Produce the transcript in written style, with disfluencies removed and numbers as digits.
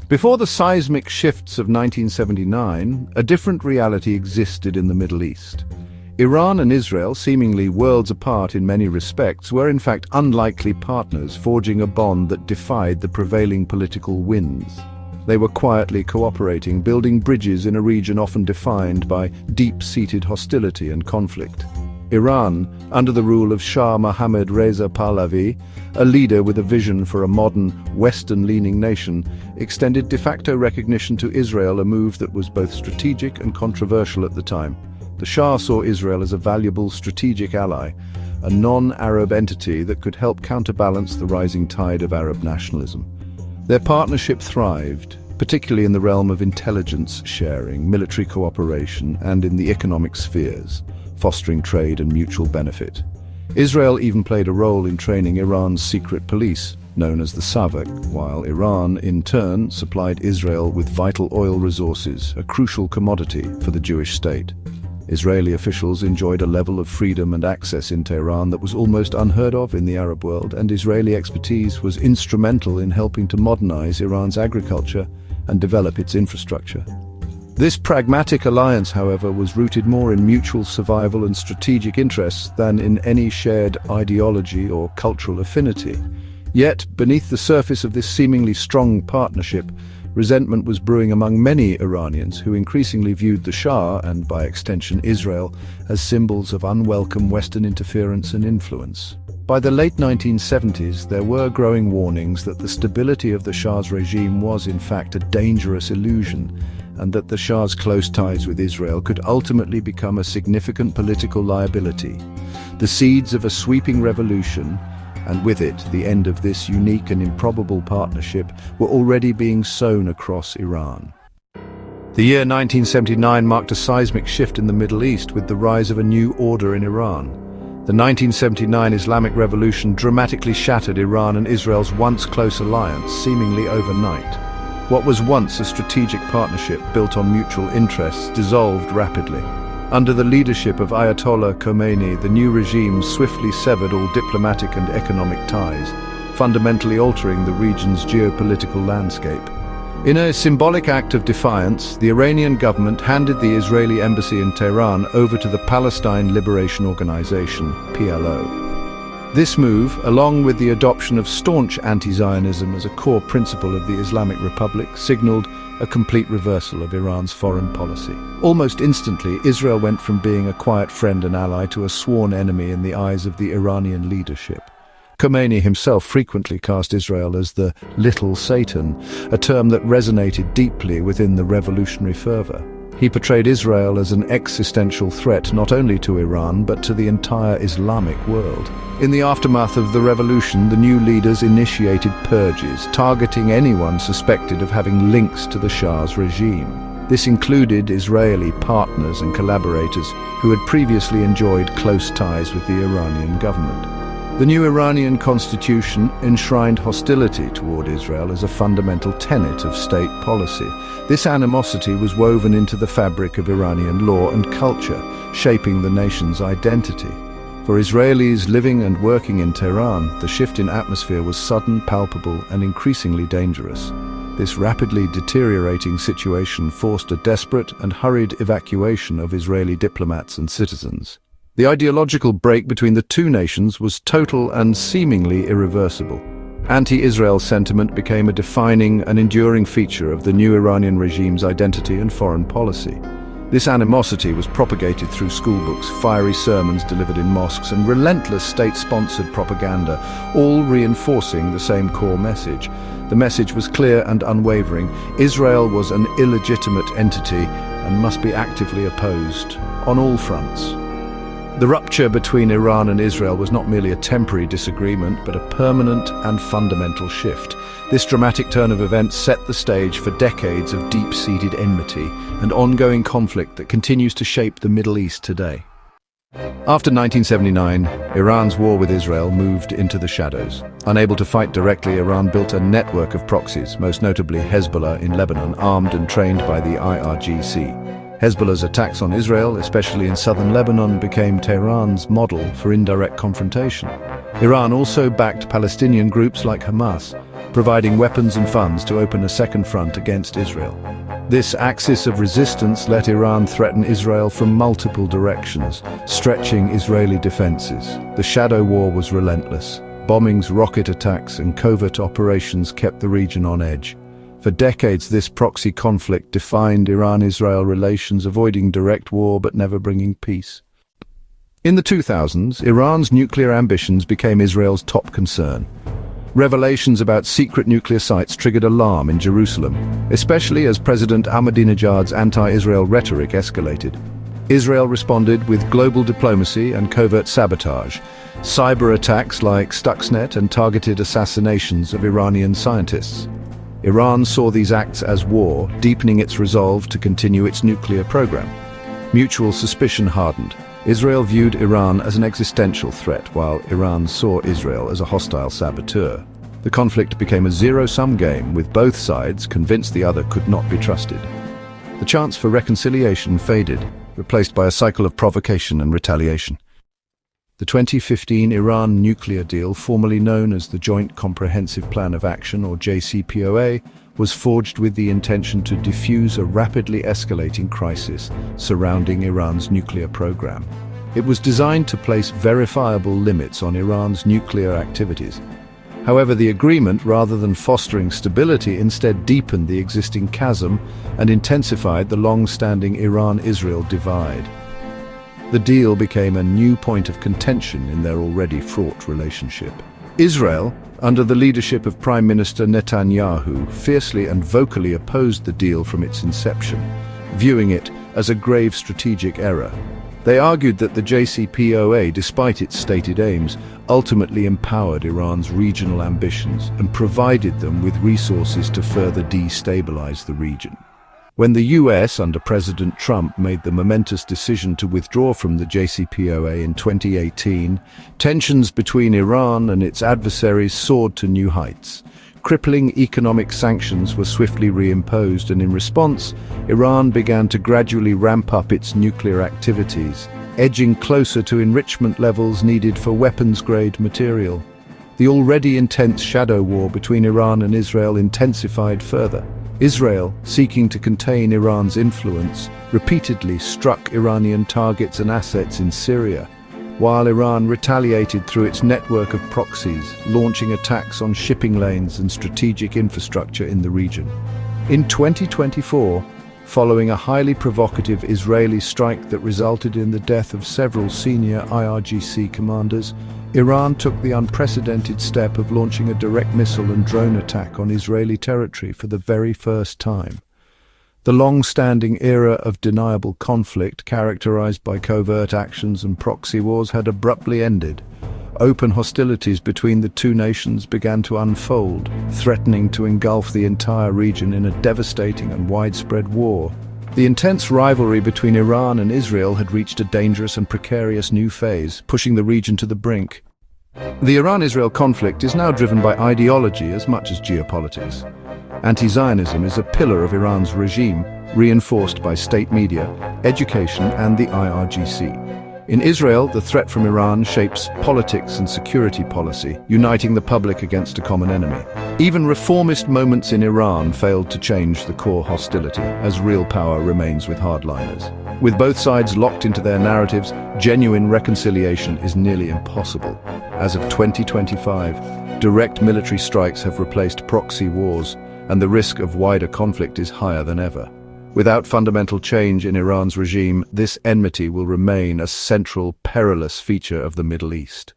Before the seismic shifts of 1979, a different reality existed in the Middle East. Iran and Israel, seemingly worlds apart in many respects, were in fact unlikely partners, forging a bond that defied the prevailing political winds. They were quietly cooperating, building bridges in a region often defined by deep-seated hostility and conflict. Iran, under the rule of Shah Mohammad Reza Pahlavi, a leader with a vision for a modern, Western-leaning nation, extended de facto recognition to Israel, a move that was both strategic and controversial at the time. The Shah saw Israel as a valuable strategic ally, a non-Arab entity that could help counterbalance the rising tide of Arab nationalism. Their partnership thrived, particularly in the realm of intelligence sharing, military cooperation, and in the economic spheres, fostering trade and mutual benefit. Israel even played a role in training Iran's secret police, known as the Savak, while Iran, in turn, supplied Israel with vital oil resources, a crucial commodity for the Jewish state. Israeli officials enjoyed a level of freedom and access in Tehran that was almost unheard of in the Arab world, and Israeli expertise was instrumental in helping to modernize Iran's agriculture and develop its infrastructure. This pragmatic alliance, however, was rooted more in mutual survival and strategic interests than in any shared ideology or cultural affinity. Yet, beneath the surface of this seemingly strong partnership, resentment was brewing among many Iranians who increasingly viewed the Shah, and by extension Israel, as symbols of unwelcome Western interference and influence. By the late 1970s, there were growing warnings that the stability of the Shah's regime was in fact a dangerous illusion, and that the Shah's close ties with Israel could ultimately become a significant political liability. The seeds of a sweeping revolution, and with it the end of this unique and improbable partnership, were already being sown across Iran. The year 1979 marked a seismic shift in the Middle East with the rise of a new order in Iran. The 1979 Islamic Revolution dramatically shattered Iran and Israel's once close alliance, seemingly overnight. What was once a strategic partnership built on mutual interests dissolved rapidly. Under the leadership of Ayatollah Khomeini, the new regime swiftly severed all diplomatic and economic ties, fundamentally altering the region's geopolitical landscape. In a symbolic act of defiance, the Iranian government handed the Israeli embassy in Tehran over to the Palestine Liberation Organization, PLO. This move, along with the adoption of staunch anti-Zionism as a core principle of the Islamic Republic, signaled a complete reversal of Iran's foreign policy. Almost instantly, Israel went from being a quiet friend and ally to a sworn enemy in the eyes of the Iranian leadership. Khomeini himself frequently cast Israel as the "little Satan," a term that resonated deeply within the revolutionary fervor. He portrayed Israel as an existential threat not only to Iran but to the entire Islamic world. In the aftermath of the revolution, the new leaders initiated purges, targeting anyone suspected of having links to the Shah's regime. This included Israeli partners and collaborators who had previously enjoyed close ties with the Iranian government. The new Iranian constitution enshrined hostility toward Israel as a fundamental tenet of state policy. This animosity was woven into the fabric of Iranian law and culture, shaping the nation's identity. For Israelis living and working in Tehran, the shift in atmosphere was sudden, palpable, and increasingly dangerous. This rapidly deteriorating situation forced a desperate and hurried evacuation of Israeli diplomats and citizens. The ideological break between the two nations was total and seemingly irreversible. Anti-Israel sentiment became a defining and enduring feature of the new Iranian regime's identity and foreign policy. This animosity was propagated through schoolbooks, fiery sermons delivered in mosques, and relentless state-sponsored propaganda, all reinforcing the same core message. The message was clear and unwavering: Israel was an illegitimate entity and must be actively opposed on all fronts. The rupture between Iran and Israel was not merely a temporary disagreement, but a permanent and fundamental shift. This dramatic turn of events set the stage for decades of deep-seated enmity and ongoing conflict that continues to shape the Middle East today. After 1979, Iran's war with Israel moved into the shadows. Unable to fight directly, Iran built a network of proxies, most notably Hezbollah in Lebanon, armed and trained by the IRGC. Hezbollah's attacks on Israel, especially in southern Lebanon, became Tehran's model for indirect confrontation. Iran also backed Palestinian groups like Hamas, providing weapons and funds to open a second front against Israel. This axis of resistance let Iran threaten Israel from multiple directions, stretching Israeli defenses. The shadow war was relentless. Bombings, rocket attacks, and covert operations kept the region on edge. For decades, this proxy conflict defined Iran-Israel relations, avoiding direct war but never bringing peace. In the 2000s, Iran's nuclear ambitions became Israel's top concern. Revelations about secret nuclear sites triggered alarm in Jerusalem, especially as President Ahmadinejad's anti-Israel rhetoric escalated. Israel responded with global diplomacy and covert sabotage, cyber attacks like Stuxnet and targeted assassinations of Iranian scientists. Iran saw these acts as war, deepening its resolve to continue its nuclear program. Mutual suspicion hardened. Israel viewed Iran as an existential threat, while Iran saw Israel as a hostile saboteur. The conflict became a zero-sum game, with both sides convinced the other could not be trusted. The chance for reconciliation faded, replaced by a cycle of provocation and retaliation. The 2015 Iran nuclear deal, formerly known as the Joint Comprehensive Plan of Action, or JCPOA, was forged with the intention to defuse a rapidly escalating crisis surrounding Iran's nuclear program. It was designed to place verifiable limits on Iran's nuclear activities. However, the agreement, rather than fostering stability, instead deepened the existing chasm and intensified the long-standing Iran-Israel divide. The deal became a new point of contention in their already fraught relationship. Israel, under the leadership of Prime Minister Netanyahu, fiercely and vocally opposed the deal from its inception, viewing it as a grave strategic error. They argued that the JCPOA, despite its stated aims, ultimately empowered Iran's regional ambitions and provided them with resources to further destabilize the region. When the US, under President Trump, made the momentous decision to withdraw from the JCPOA in 2018, tensions between Iran and its adversaries soared to new heights. Crippling economic sanctions were swiftly reimposed, and in response, Iran began to gradually ramp up its nuclear activities, edging closer to enrichment levels needed for weapons-grade material. The already intense shadow war between Iran and Israel intensified further. Israel, seeking to contain Iran's influence, repeatedly struck Iranian targets and assets in Syria, while Iran retaliated through its network of proxies, launching attacks on shipping lanes and strategic infrastructure in the region. In 2024, following a highly provocative Israeli strike that resulted in the death of several senior IRGC commanders, Iran took the unprecedented step of launching a direct missile and drone attack on Israeli territory for the very first time. The long-standing era of deniable conflict, characterized by covert actions and proxy wars, had abruptly ended. Open hostilities between the two nations began to unfold, threatening to engulf the entire region in a devastating and widespread war. The intense rivalry between Iran and Israel had reached a dangerous and precarious new phase, pushing the region to the brink. The Iran-Israel conflict is now driven by ideology as much as geopolitics. Anti-Zionism is a pillar of Iran's regime, reinforced by state media, education, and the IRGC. In Israel, the threat from Iran shapes politics and security policy, uniting the public against a common enemy. Even reformist moments in Iran failed to change the core hostility, as real power remains with hardliners. With both sides locked into their narratives, genuine reconciliation is nearly impossible. As of 2025, direct military strikes have replaced proxy wars, and the risk of wider conflict is higher than ever. Without fundamental change in Iran's regime, this enmity will remain a central, perilous feature of the Middle East.